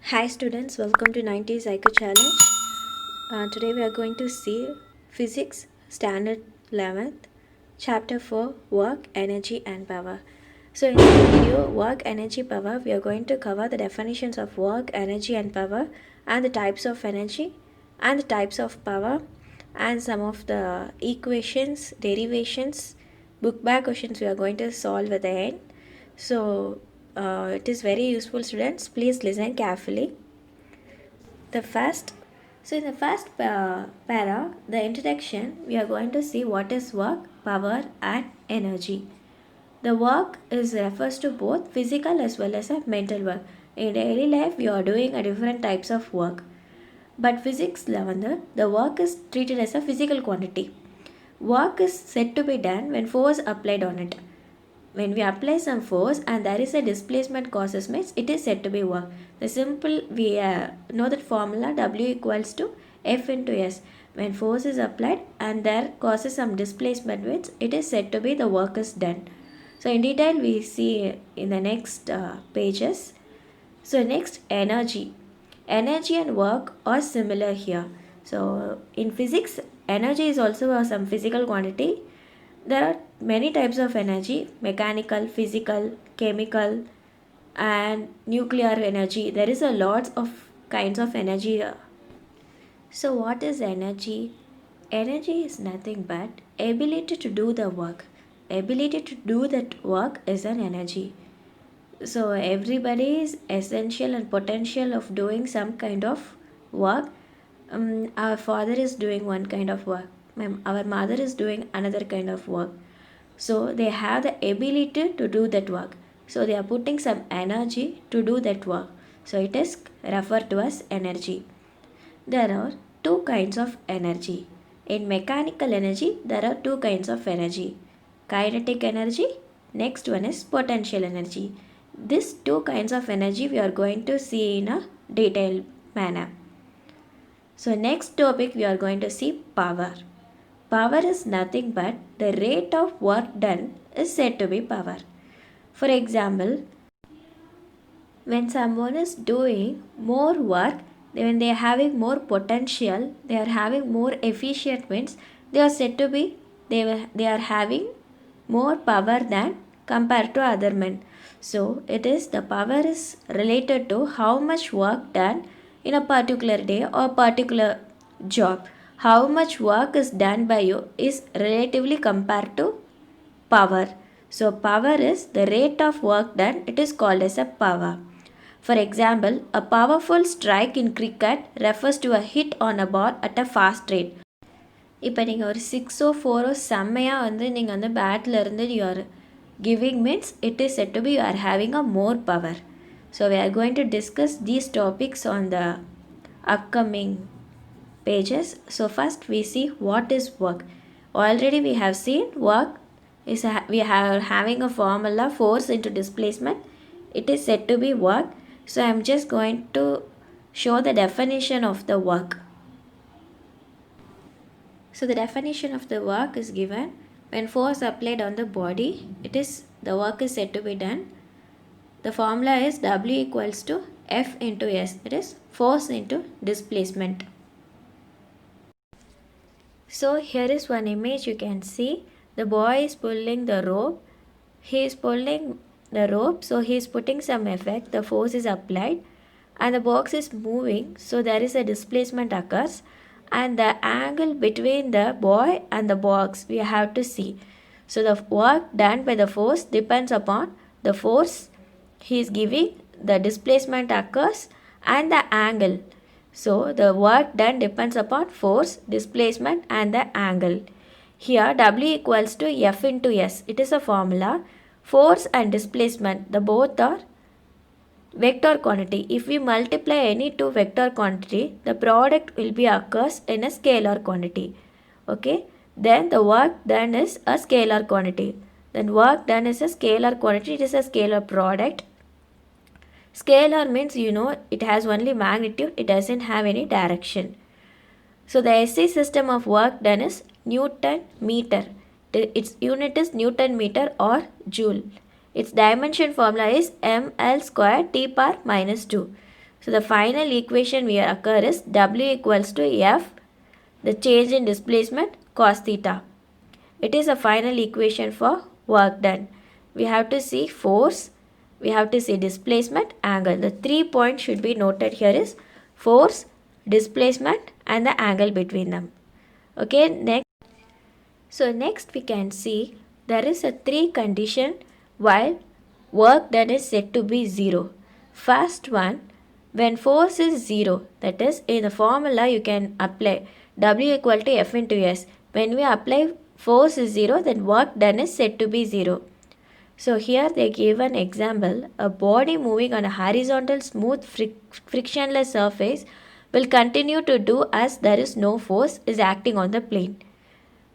Hi students, welcome to 90s IQ Challenge. Today we are going to see Physics Standard 11th, Chapter 4, Work, Energy and Power. So in this video, Work, Energy, Power, we are going to cover the definitions of work, energy and power and the types of energy and the types of power and some of the equations, derivations, book bag questions we are going to solve at the end. So it is very useful students, please listen carefully. The first, so in the first para, the introduction, we are going to see what is work, power and energy. The work is refers to both physical as well as a mental work. In daily life, we are doing a different types of work. But physics level, the work is treated as a physical quantity. Work is said to be done when force applied on it. When we apply some force and there is a displacement causes means it is said to be work. The simple we know that formula W equals to F into S. When force is applied and there causes some displacement means it is said to be the work is done. So in detail we see in the next pages. So next, energy. Energy and work are similar here. So in physics, energy is also some physical quantity. There are many types of energy: mechanical, physical, chemical and nuclear energy. There is a lot of kinds of energy. So what is energy? Energy is nothing but ability to do the work. Ability to do that work is an energy. So everybody is essential and potential of doing some kind of work. Our father is doing one kind of work. Our mother is doing another kind of work. So they have the ability to do that work. So they are putting some energy to do that work. So it is referred to as energy. There are two kinds of energy. In mechanical energy, there are two kinds of energy: kinetic energy, next one is potential energy. These two kinds of energy we are going to see in a detailed manner. So next topic we are going to see power. Power is nothing but the rate of work done is said to be power. For example, when someone is doing more work, when they are having more potential, they are having more efficient means they are said to be they are having more power than compared to other men. So it is the power is related to how much work done in a particular day or particular job. How much work is done by you is relatively compared to power. So power is the rate of work done. It is called as a power. For example, a powerful strike in cricket refers to a hit on a ball at a fast rate. இப்போ நீங்கள் ஒரு 6-4 செம்மையாக நீங்கள் battle இருந்து you are giving means it is said to be you are having a more power. So we are going to discuss these topics on the upcoming pages. So first we see what is work. Already we have seen work is we are having a formula force into displacement. It is said to be work. So I am just going to show the definition of the work. So the definition of the work is given: when force applied on the body, the work is said to be done. The formula is W equals to F into S. It is force into displacement. So here is one image you can see. The boy is pulling the rope. He is pulling the rope, so he is putting some effect. The force is applied and the box is moving, so there is a displacement occurs, and the angle between the boy and the box we have to see. So the work done by the force depends upon the force he is giving, the displacement occurs and the angle. So the work done depends upon force, displacement and the angle. Here W equals to F into S. It is a formula. Force and displacement, the both are vector quantity. If we multiply any two vector quantity, the product will be occurs in a scalar quantity. Okay, then the work done is a scalar quantity. Then work done is a scalar quantity. It is a scalar product. Scalar means it has only magnitude, it doesn't have any direction. So the SI system of work done is Newton meter. Its unit is Newton meter or joule. Its dimension formula is ml square t power minus 2. So the final equation we occur is W equals to F, the change in displacement, cos theta. It is a final equation for work done. We have to see force, we have to see displacement, angle. The 3 points should be noted here is force, displacement and the angle between them. Okay, next. So next we can see there is a 3 condition while work done is said to be 0. First one, when force is 0, that is in the formula you can apply W equal to F into S. When we apply force is 0, then work done is said to be 0. So here they give an example, a body moving on a horizontal smooth frictionless surface will continue to do as there is no force is acting on the plane.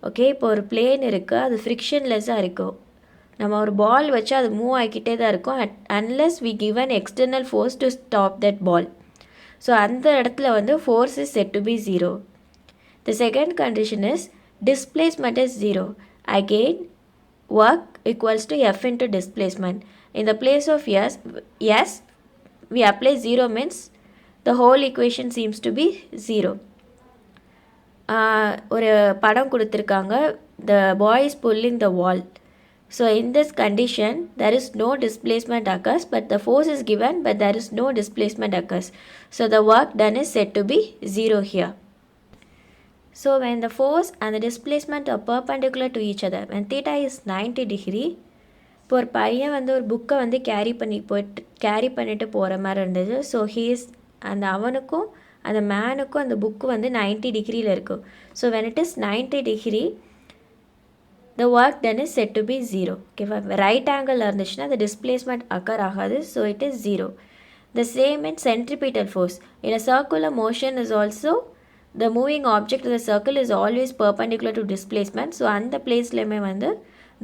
Okay, இப்போ ஒரு plane இருக்குது, அது ஃப்ரிக்ஷன்லெஸ்ஸாக இருக்கும். நம்ம ஒரு பால் வச்சு அது move ஆகிக்கிட்டே தான் இருக்கும் unless we give an external force to stop that ball. So அந்த இடத்துல வந்து force is set to be 0. The second condition is displacement is 0. Again work equals to F into displacement. In the place of S, we apply 0 means the whole equation seems to be 0. ஒரு படம் கொடுத்துருக்காங்க, the boy is pulling the wall. So in this condition there is no displacement occurs, but the force is given but there is no displacement occurs. So the work done is said to be 0 here. So when the force and the displacement are perpendicular to each other, when theta is 90 degree, இப்போ ஒரு பையன் வந்து ஒரு புக்கை வந்து carry பண்ணிட்டு போகிற மாதிரி இருந்தது. ஸோ ஹீஸ் அந்த அவனுக்கும் அந்த மேனுக்கும் அந்த புக்கு வந்து 90 டிகிரியில் இருக்கும். So when it is 90 degree, the work done is said to be 0. ஓகேவா, ரைட் ஆங்கிள் இருந்துச்சுன்னா the displacement occur ஆகாது. So it is 0. The same in centripetal force. In a circular motion is also the moving object of the circle is always perpendicular to displacement. So அந்த பிளேஸ்லையுமே வந்து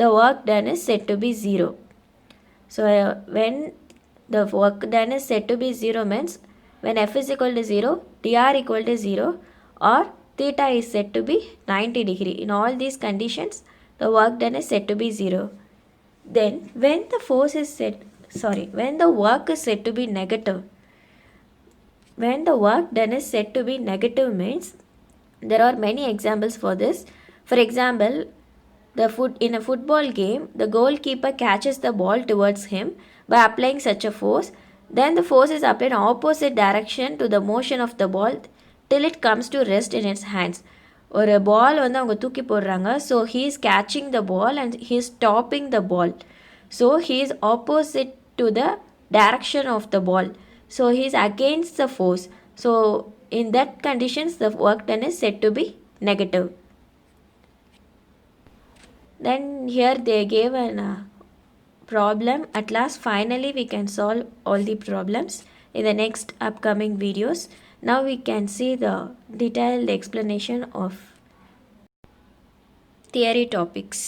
the work done is said to be 0. So when the work done is said to be 0 means when F is equal to 0, dr equal to 0 or theta is said to be 90 degree. In all these conditions, the work done is said to be 0. Then when the work is said to be negative, when the work done is said to be negative means there are many examples for this. For example, in a football game, the goalkeeper catches the ball towards him by applying such a force. Then the force is applied in opposite direction to the motion of the ball till it comes to rest in its hands. ஒரு பால் வந்து அவங்க தூக்கி போடுறாங்க. So he is catching the ball and he is stopping the ball. So he is opposite to the direction of the ball. So he is against the force. So in that conditions the work done is said to be negative. Then here they gave an problem. At last finally we can solve all the problems in the next upcoming videos. Now we can see the detailed explanation of theory topics.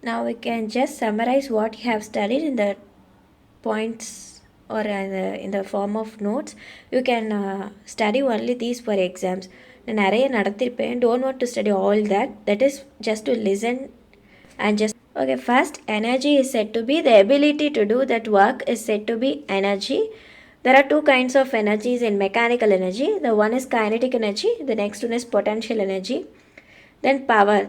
Now we can just summarize what you have studied in the points or in the form of notes. You can study only these for exams. நான் நிறைய நடத்திருப்பேன். Don't want to study all that. That is just to listen and just okay. First, energy is said to be the ability to do that work is said to be energy. There are two kinds of energies in mechanical energy. The one is kinetic energy, the next one is potential energy. Then power.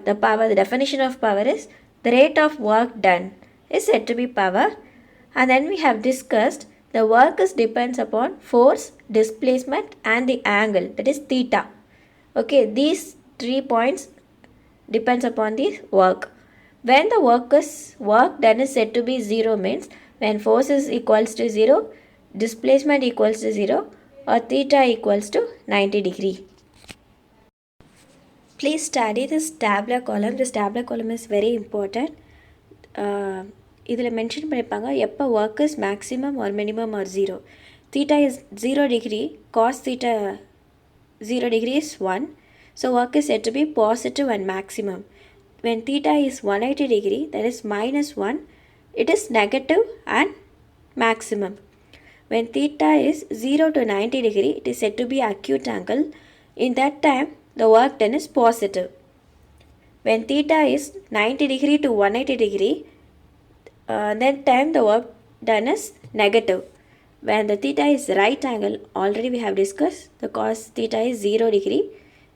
The definition of power is the rate of work done is said to be power. And then we have discussed the work depends upon force, displacement and the angle, that is theta. Okay, these 3 points depends upon the work. When the work done is said to be 0 means when force is equals to 0, displacement equals to 0 or theta equals to 90 degree. Please study this tabular column. This tabular column is very important. இதில் mention பண்ணியிருப்பாங்க எப்போ work is maximum R minimum R 0. theta is 0 degree, cos theta 0 degree is 1. So work is said to be positive and maximum. When theta is 180 degree, that is minus 1, it is negative and maximum. When theta is 0 to 90 degree, it is said to be acute angle. In that time, the work done is positive. When theta is 90 degree to 180 degree, that time the work done is negative. when the theta is right angle, already we have discussed, the cos theta is 0 degree,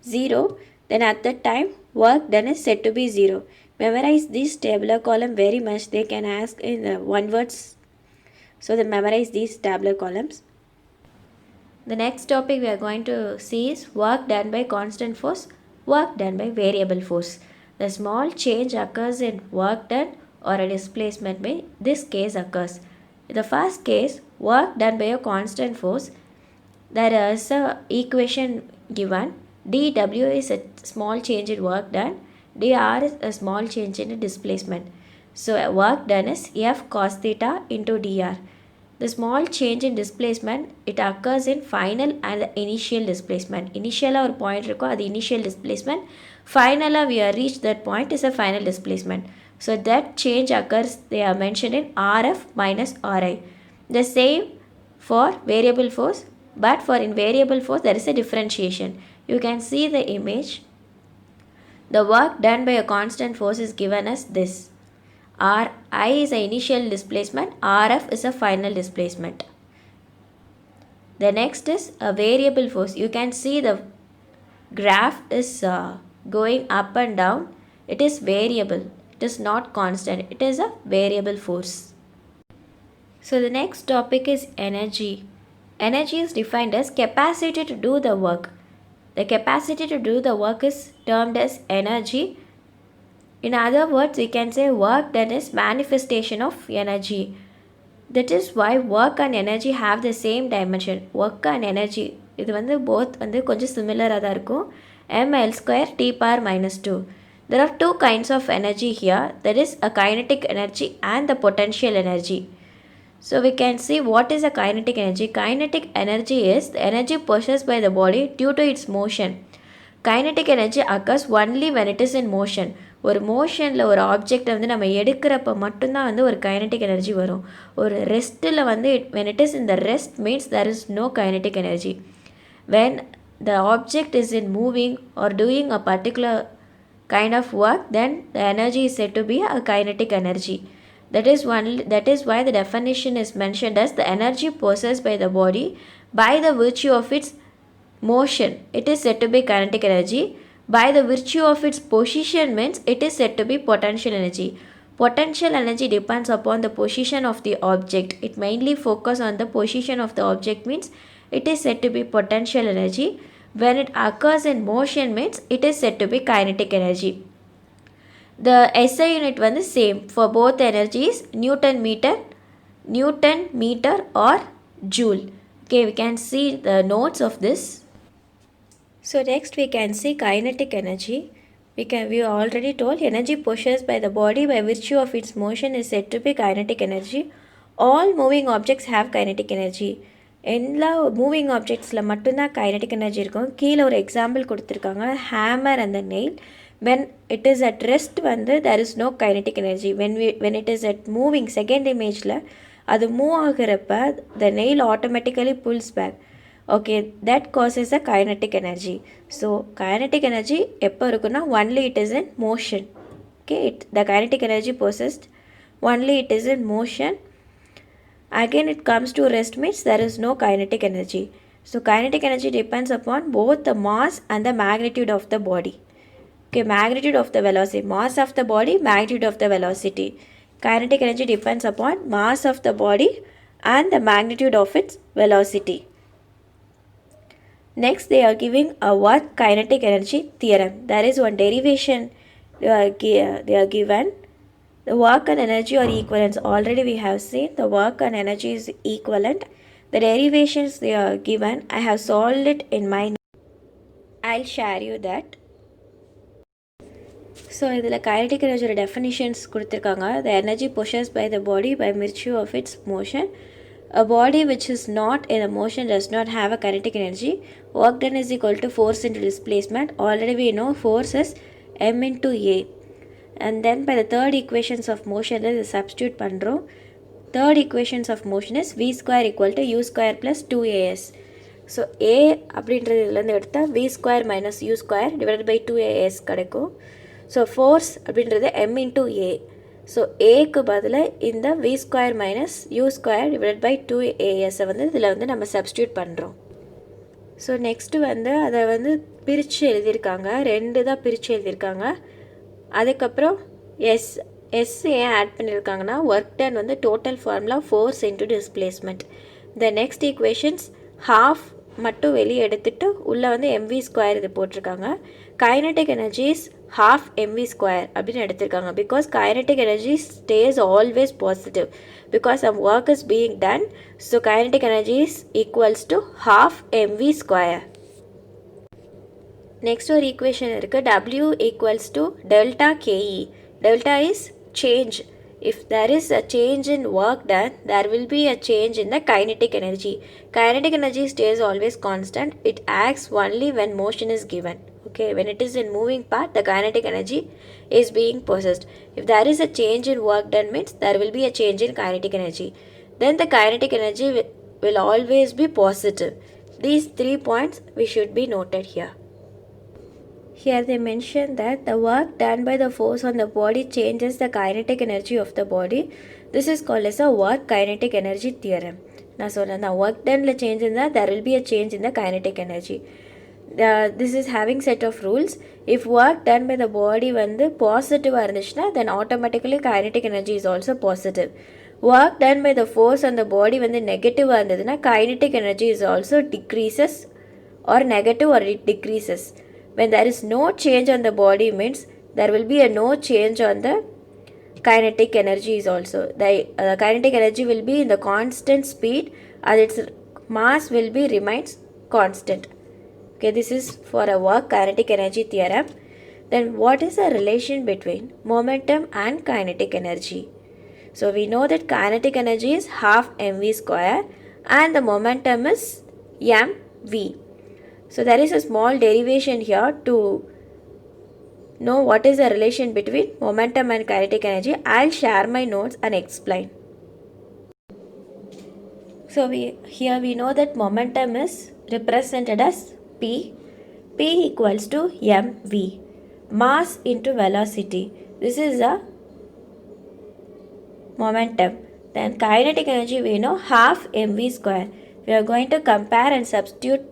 0, then at that time work done is said to be 0. Memorize this tabular column very much, they can ask in one words, so they memorize these tabular columns. The next topic we are going to see is work done by constant force, work done by variable force. The small change occurs in work done or a displacement by this case occurs. In the first case, work done by a constant force, there is a equation given. dW is a small change in work done, dr is a small change in displacement. So work done is F cos theta into dr. The small change in displacement, it occurs in final and the initial displacement. Initial or point record the initial displacement. Final we are reached that point is a final displacement. So that change occurs, they are mentioned in RF minus RI. The same for variable force, but for in variable force there is a differentiation. You can see the image. The work done by a constant force is given as this. Ri is the initial displacement, Rf is a final displacement. The next is a variable force. You can see the graph is going up and down. It is variable. It is not constant. It is a variable force. So the next topic is energy. Energy is defined as capacity to do the work. The capacity to do the work is termed as energy. In other words, we can say work done is manifestation of energy. That is why work and energy have the same dimension. Work and energy, இது வந்து both வந்து கொஞ்சம் similar-ஆக தான் இருக்கும். ml square t power minus 2. There are two kinds of energy here. That is a kinetic energy and the potential energy. So we can see what is a kinetic energy. Kinetic energy is the energy possessed by the body due to its motion. Kinetic energy occurs only when it is in motion. ஒரு மோஷனில் ஒரு ஆப்ஜெக்டை வந்து நம்ம எடுக்கிறப்ப மட்டும்தான் வந்து ஒரு கைனட்டிக் எனர்ஜி வரும். ஒரு ரெஸ்ட்டில் வந்து when it is in the rest means there is no kinetic energy. When the object is in moving or doing a particular kind of work, then the energy is said to be a kinetic energy. That is why the definition is mentioned as the energy possessed by the body by the virtue of its motion. It is said to be kinetic energy. By the virtue of its position means it is said to be potential energy. Potential energy depends upon the position of the object. It mainly focuses on the position of the object means it is said to be potential energy. When it occurs in motion means it is said to be kinetic energy. The SI unit was the same for both energies, Newton meter or joule. Okay, we can see the notes of this. So next we can see kinetic energy. We already told energy possessed by the body by virtue of its motion is said to be kinetic energy. All moving objects have kinetic energy. எல்லா moving ஆப்ஜெக்ட்ஸில் மட்டும்தான் kinetic energy இருக்கும். கீழே ஒரு example கொடுத்துருக்காங்க, hammer அந்த nail. When it is at rest வந்து there is no kinetic energy. when it is at moving, second இமேஜில் அது மூவ் ஆகிறப்ப the nail automatically pulls back. Okay, that causes a kinetic energy. So kinetic energy எப்போ இருக்குன்னா only it is in motion. Okay, the kinetic energy possessed only it is in motion. Again it comes to rest means there is no kinetic energy. So kinetic energy depends upon both the mass and the magnitude of the body. Okay, magnitude of the velocity, mass of the body, magnitude of the velocity. Kinetic energy depends upon mass of the body and the magnitude of its velocity. Next they are giving a work kinetic energy theorem. There is one derivation they are given. The work and energy are equivalent. Already we have seen the work and energy is equivalent. The derivations they are given, I have solved it in my notes. I'll share you that. So இதில் kinetic energy definitions கொடுத்துருக்காங்க. The energy possessed by the body by virtue of its motion. A body which is not in a motion does not have a kinetic energy. Work done is equal to force into displacement. Already we know force is m into a. And then by the third equations of motion is substitute பண்ணுறோம். Third equations of motion is v square equal to u square plus 2as. So a அப்படின்றது இதுலேருந்து எடுத்தால் v square minus u square divided by 2as கிடைக்கும். So force அப்படின்றது m into a. So ஏக்கு பதிலாக இந்த v square minus u square divide by 2as வந்து இதில் வந்து நம்ம சப்ஸ்டியூட் பண்ணுறோம். ஸோ நெக்ஸ்ட்டு வந்து அதை வந்து பிரித்து எழுதியிருக்காங்க, 2 தான் பிரித்து எழுதியிருக்காங்க. அதுக்கப்புறம் எஸ் ஏன் ஆட் பண்ணியிருக்காங்கன்னா ஒர்க் டன் வந்து total formula force into displacement. இந்த நெக்ஸ்ட் ஈக்குவேஷன்ஸ் ஹாஃப் மட்டும் வெளியே எடுத்துகிட்டு உள்ளே வந்து எம்வி ஸ்கொயர் இது போட்டிருக்காங்க. Kinetic energies half mv square அப்படின்னு எடுத்திருக்காங்க. Because kinetic energy stay always positive because some work is being done. So kinetic energy is equals to half mv square. Next ஒரு equation இருக்கு, W equals to delta ke. Delta is change. If there is a change in work done, there will be a change in the kinetic energy. Kinetic energy stays always constant. It acts only when motion is given. Okay, when it is in moving part, the kinetic energy is being possessed. If there is a change in work done means there will be a change in kinetic energy. Then the kinetic energy will always be positive. These 3 points we should be noted here. Here they mention that the work done by the force on the body changes the kinetic energy of the body. This is called as a work kinetic energy theorem. நான் சொன்னேன், work done change in that there will be a change in the kinetic energy. This is having set of rules. If work done by the body வந்து பாசிட்டிவாக இருந்துச்சுன்னா then automatically kinetic energy is also positive. Work done by the force on the body வந்து நெகட்டிவாக இருந்ததுன்னா kinetic energy is also decreases or negative or it decreases. When there is no change on the body means there will be a no change on the kinetic energy is also. The kinetic energy will be in the constant speed and its mass will be remains constant. Okay, this is for a work kinetic energy theorem. Then what is the relation between momentum and kinetic energy? So we know that kinetic energy is half mv square and the momentum is mv. So there is a small derivation here to know what is the relation between momentum and kinetic energy. I'll share my notes and explain. So here we know that momentum is represented as P. P equals to mv, mass into velocity. This is a momentum. Then kinetic energy we know half mv square. We are going to compare and substitute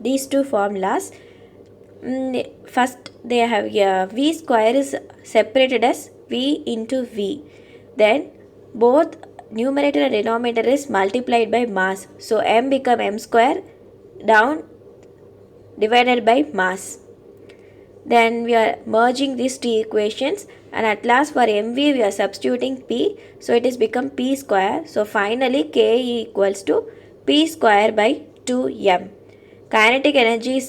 these two formulas. First they have v square is separated as v into v. Then both numerator and denominator is multiplied by mass. So m become m square down divided by mass. Then we are merging these two equations and at last for mv we are substituting p. So it is become p square. So finally k equals to p square by 2m. Kinetic energy is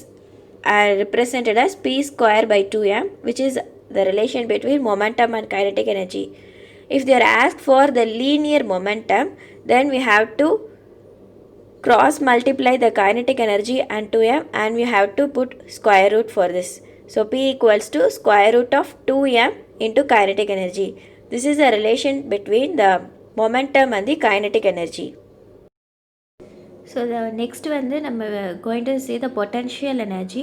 represented as p square by 2m, which is the relation between momentum and kinetic energy. If they are asked for the linear momentum, then we have to cross multiply the kinetic energy and 2m and we have to put square root for this. So p equals to square root of 2m into kinetic energy. This is a relation between the momentum and the kinetic energy. So the next வந்து நம்ம going to see the potential energy.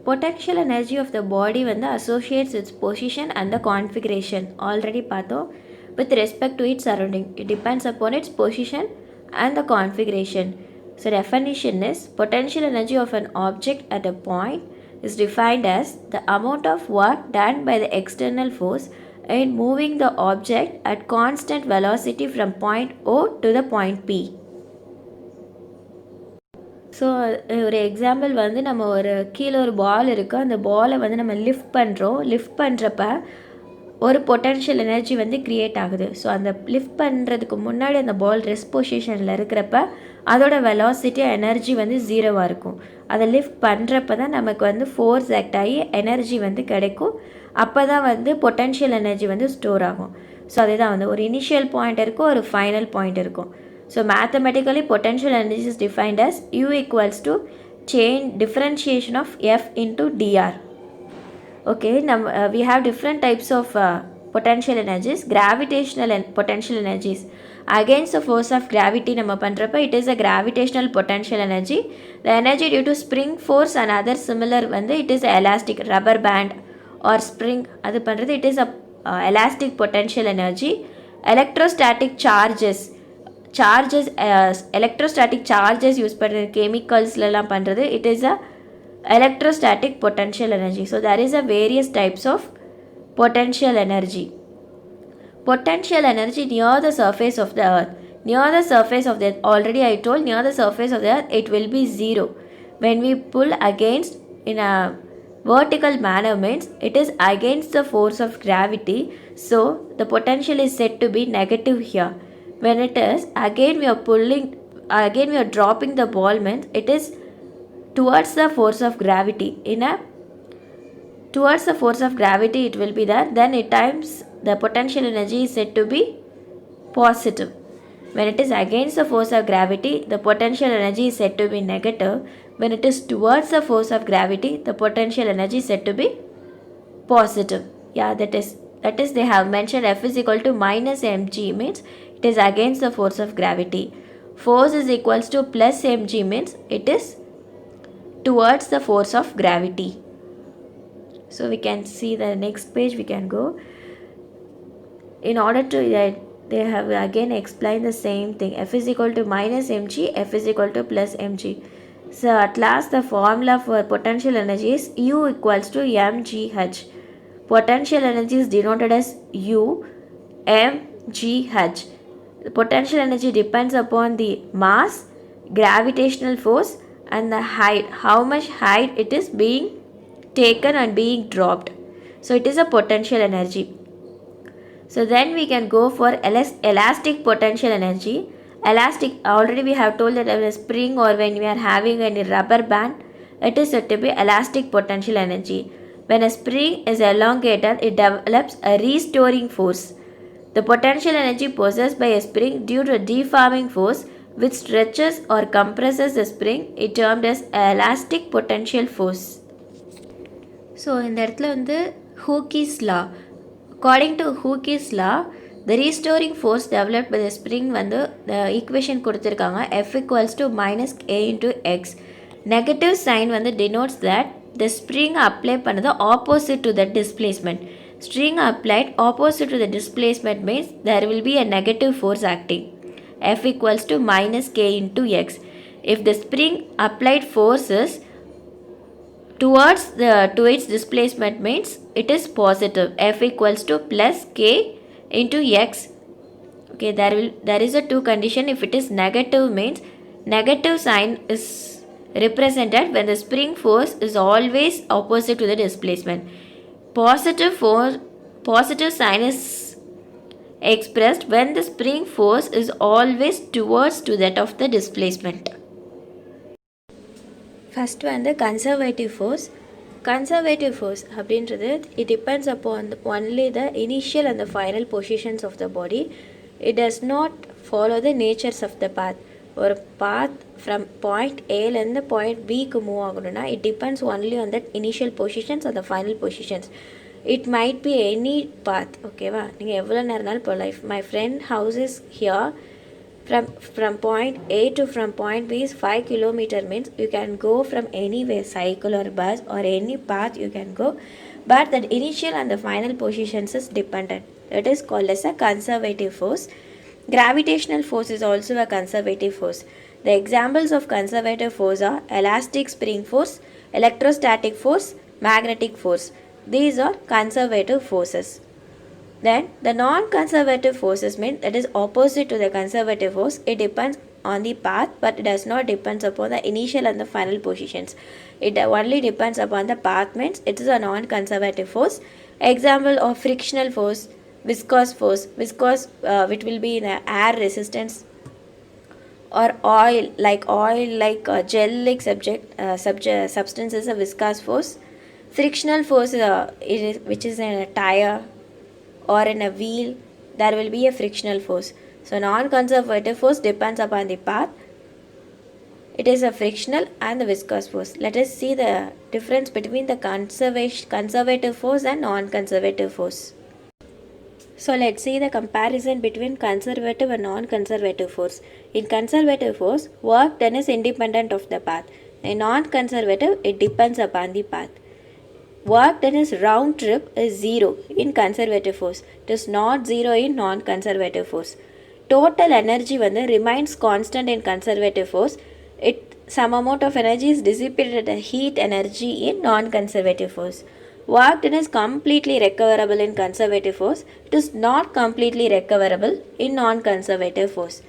Potential energy of the body வந்து associates its position and the configuration. Already பார்த்தோம், with respect to its surrounding. It depends upon its position and the configuration. So definition is potential energy of an object at a point is defined as the amount of work done by the external force in moving the object at constant velocity from point O to the point P. So ஒரு example வந்து நம்ம ஒரு கீழே ஒரு பால் இருக்குது, அந்த பாலை வந்து நம்ம லிஃப்ட் பண்ணுறப்ப ஒரு பொட்டன்ஷியல் எனர்ஜி வந்து க்ரியேட் ஆகுது. ஸோ அந்த லிஃப்ட் பண்ணுறதுக்கு முன்னாடி அந்த பால் ரெஸ்ட் பொசிஷனில் இருக்கிறப்ப அதோட வெலாசிட்டி எனர்ஜி வந்து 0வாக இருக்கும். அதை லிஃப்ட் பண்ணுறப்ப தான் நமக்கு வந்து ஃபோர்ஸ் ஆக்ட் ஆகி எனர்ஜி வந்து கிடைக்கும். அப்போ தான் வந்து பொட்டன்ஷியல் எனர்ஜி வந்து ஸ்டோர் ஆகும். ஸோ அதுதான் வந்து ஒரு இனிஷியல் பாயிண்ட் இருக்கும், ஒரு ஃபைனல் பாயிண்ட் இருக்கும். So mathematically potential energy is defined as U equals to chain differentiation of F into dr. Okay, we have different types of potential energies. Gravitational potential energies. Against the force of gravity நம்ம பண்றப்ப it is a gravitational potential energy. The energy due to spring force and other similar வந்து it is a elastic rubber band or spring அது பண்றது it is a elastic potential energy. electrostatic charges electrostatic charges use பண்ணுற chemicalsலாம் பண்ணுறது, it is a electrostatic potential energy. So there is a various types of potential energy. Potential energy near the surface of the earth. Near the surface of the earth, already I told, near the surface of the earth it will be 0. When we pull against in a vertical manner means it is against the force of gravity, so the potential is said to be negative here. When it is again we are dropping the ball means it is towards the force of gravity. Towards the force of gravity it will be there, then at times the potential energy is said to be positive. When it is against the force of gravity, the potential energy is said to be negative. When it is towards the force of gravity, the potential energy is said to be positive. Yeah, that is they have mentioned F is equal to minus mg means it is against the force of gravity. Force is equals to plus mg means it is towards the force of gravity. So we can see the next page, we can go. In order to they have again explained the same thing. F is equal to minus mg, F is equal to plus mg. So at last the formula for potential energy is U equals to mgh. Potential energy is denoted as U mgh. The potential energy depends upon the mass, gravitational force and the height, how much height it is being taken and being dropped. So it is a potential energy. So then we can go for elastic potential energy. Elastic, already we have told that when a spring or when we are having any rubber band, it is said to be elastic potential energy. When a spring is elongated, it develops a restoring force. The potential energy possessed by a spring due to a deforming force which stretches or compresses the spring is termed as elastic potential force. So இந்த இடத்துல வந்து Hooke's law. According to Hooke's law, the restoring force developed by the spring வந்து the equation கொடுத்துருக்காங்க, F equals to minus A into X. Negative sign வந்து denotes that the spring apply பண்ணது opposite to the displacement. String applied opposite to the displacement means there will be a negative force acting. F equals to minus K into X. If the spring applied force is towards to its displacement means it is positive. F equals to plus K into X. Okay, there is a two condition. If it is negative means negative sign is represented when the spring force is always opposite to the displacement. Positive sign is expressed when the spring force is always towards to that of the displacement. First one, the conservative force. Conservative force அப்படின்றது it depends upon only the initial and the final positions of the body. It does not follow the natures of the path. ஒரு path from point Aலேருந்து point Bக்கு move ஆகணும்னா it depends only on that initial positions or the final positions. It might be any path. ஓகேவா, நீங்கள் எவ்வளோ நேரம்னாலும் இப்போ life my friend house is here. From point A to from point B is 5 kilometer means you can go from anywhere, cycle or bus or any path you can go, but that initial and the final positions is dependent. That is called as a conservative force. Gravitational force is also a conservative force. The examples of conservative force are elastic spring force, electrostatic force, magnetic force. These are conservative forces. Then the non-conservative forces mean that is opposite to the conservative force. It depends on the path but it does not depend upon the initial and the final positions. It only depends upon the path means it is a non-conservative force. Example of frictional force, viscous force. Viscous which will be in air resistance, or oil like gel like substance is a viscous force. Frictional force which is in a tire or in a wheel, there will be a frictional force. So non-conservative force depends upon the path. It is a frictional and the viscous force. Let us see the difference between the conservative force and non-conservative force. So let's see the comparison between conservative and non-conservative force. In conservative force, work done is independent of the path. In non-conservative, it depends upon the path. work done is round trip is 0 in conservative force. It is not 0 in non-conservative force. Total energy வந்து remains constant in conservative force. Some amount of energy is dissipated as heat energy in non-conservative force. Work done is completely recoverable in conservative force. It is not completely recoverable in non-conservative force.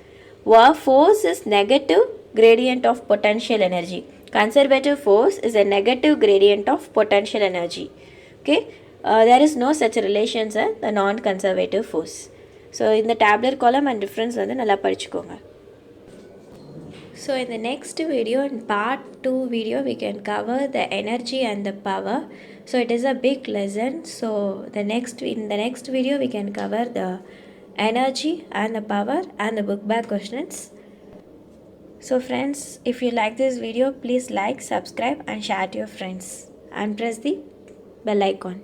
Work force is negative gradient of potential energy. Conservative force is a negative gradient of potential energy. Okay, there is no such relations in the non-conservative force. So in the tabular column and difference வந்து நல்லா படிச்சுக்கோங்க. So in the next video, in part 2 video, we can cover the energy and the power. So it is a big lesson. So in the next video we can cover the energy and the power and the book back questions. So friends, if you like this video, please like, subscribe and share to your friends and press the bell icon.